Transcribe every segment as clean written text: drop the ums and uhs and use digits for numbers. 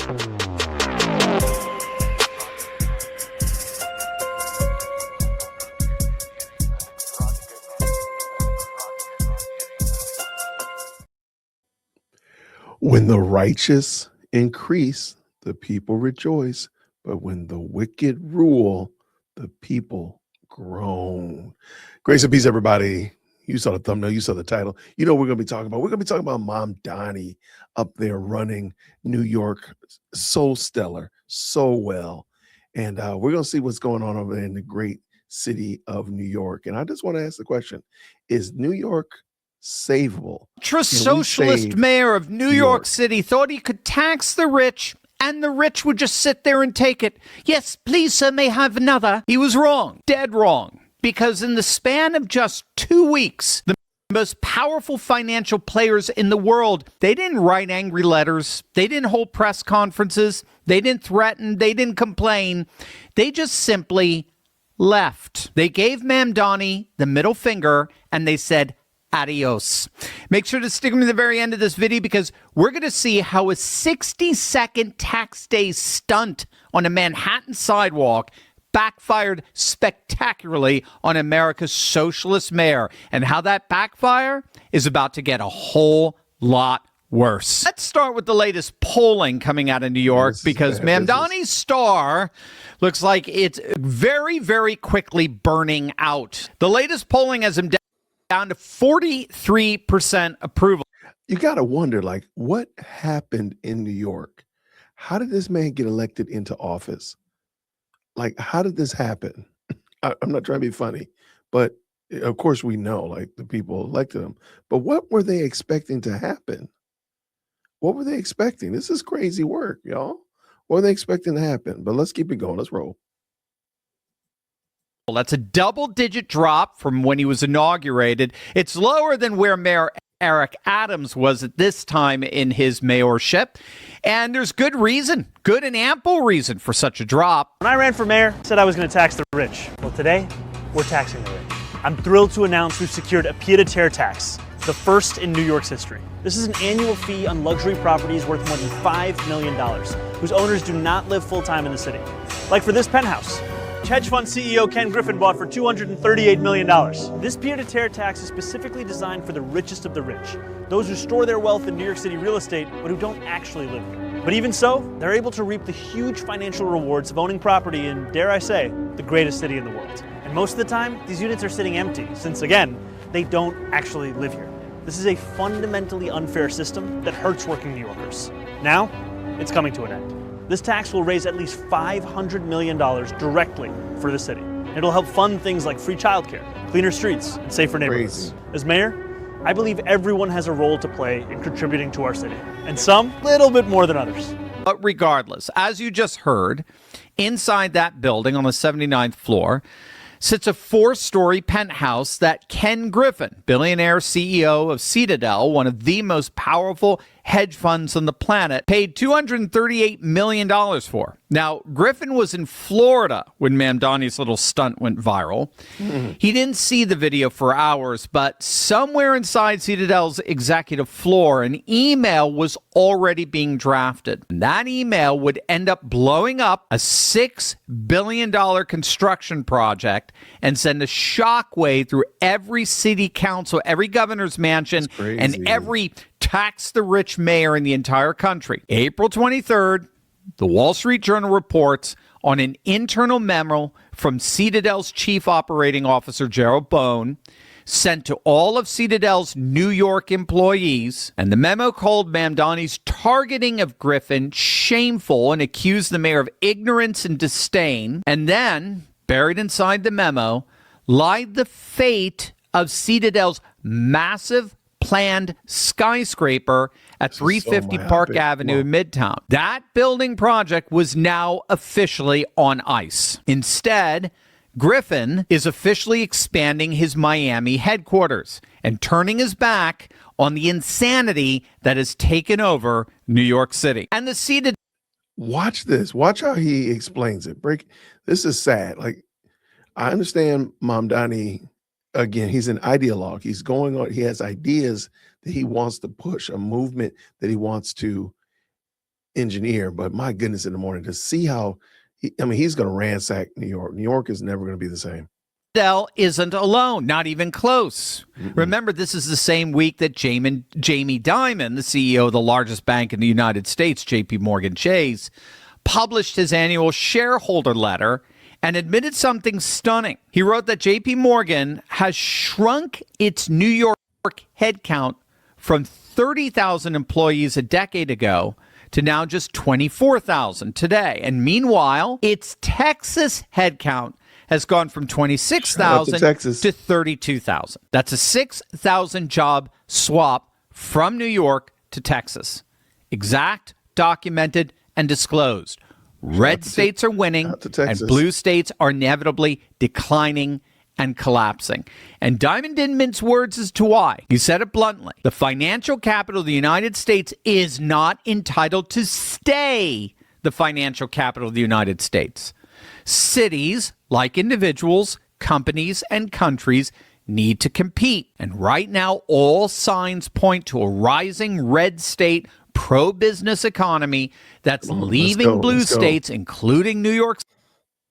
When the righteous increase, the people rejoice. But when the wicked rule, the people groan. Grace and peace, everybody. You saw the thumbnail. You saw the title. You know what we're going to be talking about. We're going to be talking about Mom Donnie up there running New York so stellar, so well. And we're going to see what's going on over there in the great city of New York. And I just want to ask the question, is New York savable? Socialist mayor of New York City thought he could tax the rich and the rich would just sit there and take it. Yes, please, sir, may I have another. He was wrong, dead wrong, because in the span of just 2 weeks, the most powerful financial players in the world, they didn't write angry letters. They didn't hold press conferences. They didn't threaten. They didn't complain. They just simply left. They gave Ma'am Donnie the middle finger and they said, adios. Make sure to stick with me to the very end of this video because we're going to see how a 60-second tax day stunt on a Manhattan sidewalk backfired spectacularly on America's socialist mayor and how that backfire is about to get a whole lot worse. Let's start with the latest polling coming out of New York because Ma'am Donnie's star looks like it's very, very quickly burning out. The latest polling has him down to 43% approval. You got to wonder, like, what happened in New York? How did this man get elected into office? Like, how did this happen? I'm not trying to be funny, but of course we know, like, the people elected him. But what were they expecting to happen? What were they expecting? This is crazy work, y'all. What were they expecting to happen? But let's keep it going. Let's roll. That's a double-digit drop from when he was inaugurated. It's lower than where Mayor Eric Adams was at this time in his mayorship. And there's good reason, good and ample reason for such a drop. When I ran for mayor, I said I was going to tax the rich. Well, today, we're taxing the rich. I'm thrilled to announce we've secured a pied-à-terre tax, the first in New York's history. This is an annual fee on luxury properties worth more than $5 million, whose owners do not live full-time in the city. Like for this penthouse, hedge fund CEO Ken Griffin bought for $238 million. This pied-à-terre tax is specifically designed for the richest of the rich, those who store their wealth in New York City real estate, but who don't actually live here. But even so, they're able to reap the huge financial rewards of owning property in, dare I say, the greatest city in the world. And most of the time, these units are sitting empty, since again, they don't actually live here. This is a fundamentally unfair system that hurts working New Yorkers. Now, it's coming to an end. This tax will raise at least $500 million directly for the city. It'll help fund things like free childcare, cleaner streets, and safer neighborhoods. As mayor, I believe everyone has a role to play in contributing to our city, and some a little bit more than others. But regardless, as you just heard, inside that building on the 79th floor sits a 4-story penthouse that Ken Griffin, billionaire CEO of Citadel, one of the most powerful hedge funds on the planet, paid $238 million for. Now, Griffin was in Florida when Ma'am Donnie's little stunt went viral. He didn't see the video for hours, but somewhere inside Citadel's executive floor, an email was already being drafted. And that email would end up blowing up a $6 billion construction project and send a shockwave through every city council, every governor's mansion, and every tax the rich mayor in the entire country. April 23rd, the Wall Street Journal reports on an internal memo from Citadel's chief operating officer, Gerald Bone, sent to all of Citadel's New York employees. And the memo called Ma'am Donnie's targeting of Griffin shameful and accused the mayor of ignorance and disdain. And then, buried inside the memo, lied the fate of Citadel's massive planned skyscraper at 350 Park Avenue in Midtown. That building project was now officially on ice. Instead, Griffin is officially expanding his Miami headquarters and turning his back on the insanity that has taken over New York City. And the Citadel. Watch this. Watch how he explains it. This is sad. Like, I understand Mom Donnie. Again, he's an ideologue. He's going on. He has ideas that he wants to push, a movement that he wants to engineer, but my goodness, in the morning to see how he's going to ransack New York. New York is never going to be the same. Dell isn't alone, not even close. Mm-mm. Remember, this is the same week that Jamie Dimon, the CEO of the largest bank in the United States, JP Chase, published his annual shareholder letter and admitted something stunning. He wrote that JP Morgan has shrunk its New York headcount from 30,000 employees a decade ago to now just 24,000 today. And meanwhile, its Texas headcount has gone from 26,000 to 32,000. That's a 6,000 job swap from New York to Texas. Exact, documented, and disclosed. Red states are winning, and blue states are inevitably declining and collapsing. And Dimon didn't mince words as to why. He said it bluntly. The financial capital of the United States is not entitled to stay the financial capital of the United States. Cities, like individuals, companies, and countries, need to compete. And right now, all signs point to a rising red state pro-business economy that's leaving blue states, including New York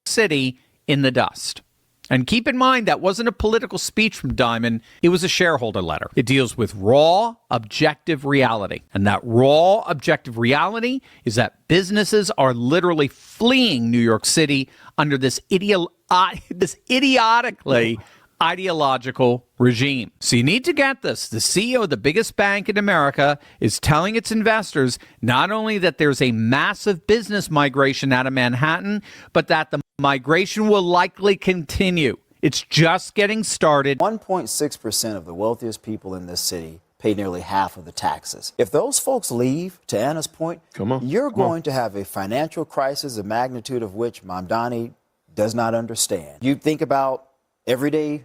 City, in the dust. And keep in mind, that wasn't a political speech from Dimon. It was a shareholder letter. It deals with raw, objective reality. And that raw, objective reality is that businesses are literally fleeing New York City under this idiotically ideological regime. So you need to get this. The CEO of the biggest bank in America is telling its investors not only that there's a massive business migration out of Manhattan, but that the migration will likely continue. It's just getting started. 1.6% of the wealthiest people in this city pay nearly half of the taxes. If those folks leave, to Anna's point, you're going to have a financial crisis, the magnitude of which Mamdani does not understand. You think about everyday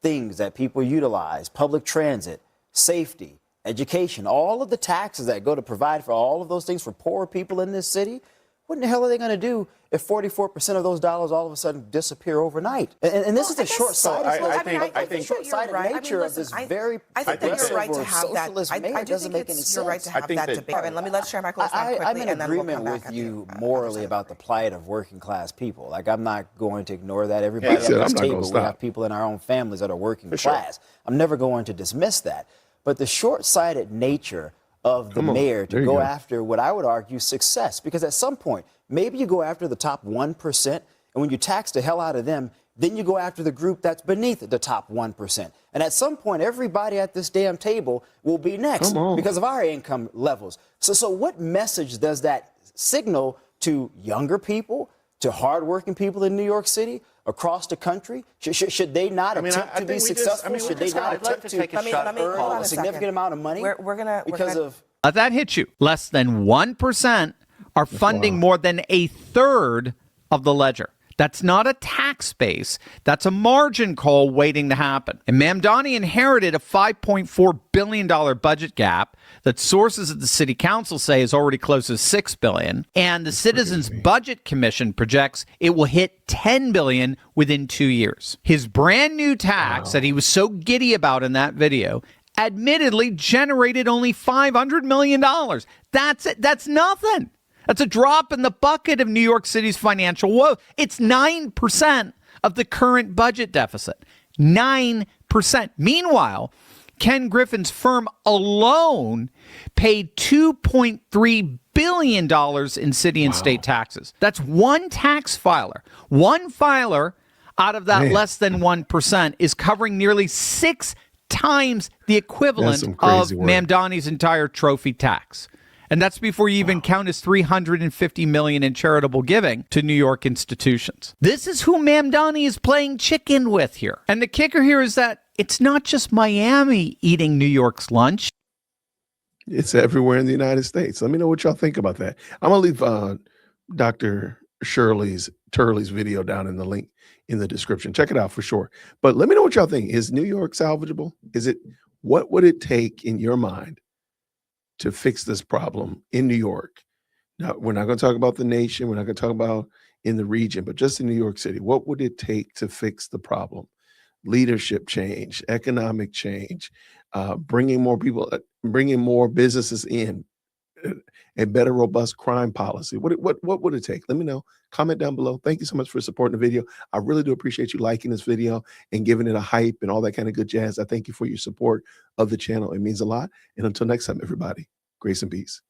things that people utilize, public transit, safety, education, all of the taxes that go to provide for all of those things for poor people in this city. What in the hell are they going to do if 44% of those dollars all of a sudden disappear overnight? And this is the short-sighted I think short-sighted nature of this very progressive or socialist mayor doesn't make any sense. You're right to have that debate. Let's share my close quickly, I'm in and then we'll come agreement back with at you morally about the plight of working class people. Like, I'm not going to ignore that. Everybody at this table, we have people in our own families that are working class. I'm never going to dismiss that. But the short-sighted nature of the mayor to go after what I would argue success, because at some point, maybe you go after the top 1%, and when you tax the hell out of them, then you go after the group that's beneath the top 1%. And at some point, everybody at this damn table will be next because of our income levels. So what message does that signal to younger people, to hardworking people in New York City, across the country? Should they not attempt to be successful? Should they not attempt to earn a significant amount of money? Let that hit you. Less than 1% are funding more than a third of the ledger. That's not a tax base. That's a margin call waiting to happen. And Mamdani inherited a $5.4 billion budget gap that sources at the city council say is already close to $6 billion. And the Citizens Budget Commission projects it will hit $10 billion within 2 years. His brand new tax that he was so giddy about in that video admittedly generated only $500 million. That's it. That's nothing. That's a drop in the bucket of New York City's financial woe. It's 9% of the current budget deficit. 9%. Meanwhile, Ken Griffin's firm alone paid $2.3 billion in city and state taxes. That's one tax filer. One filer out of that less than 1% is covering nearly 6 times the equivalent of Mamdani's entire trophy tax. And that's before you even count his $350 million in charitable giving to New York institutions. This is who Mamdani is playing chicken with here. And the kicker here is that it's not just Miami eating New York's lunch. It's everywhere in the United States. Let me know what y'all think about that. I'm going to leave Dr. Turley's video down in the link in the description. Check it out for sure. But let me know what y'all think. Is New York salvageable? What would it take in your mind to fix this problem in New York? Now, we're not going to talk about the nation. We're not going to talk about in the region, but just in New York City. What would it take to fix the problem? Leadership change, economic change, bringing more people, bringing more businesses in, and better robust crime policy? What would it take? Let me know. Comment down below. Thank you so much for supporting the video. I really do appreciate you liking this video and giving it a hype and all that kind of good jazz. I thank you for your support of the channel. It means a lot. And until next time, everybody, grace and peace.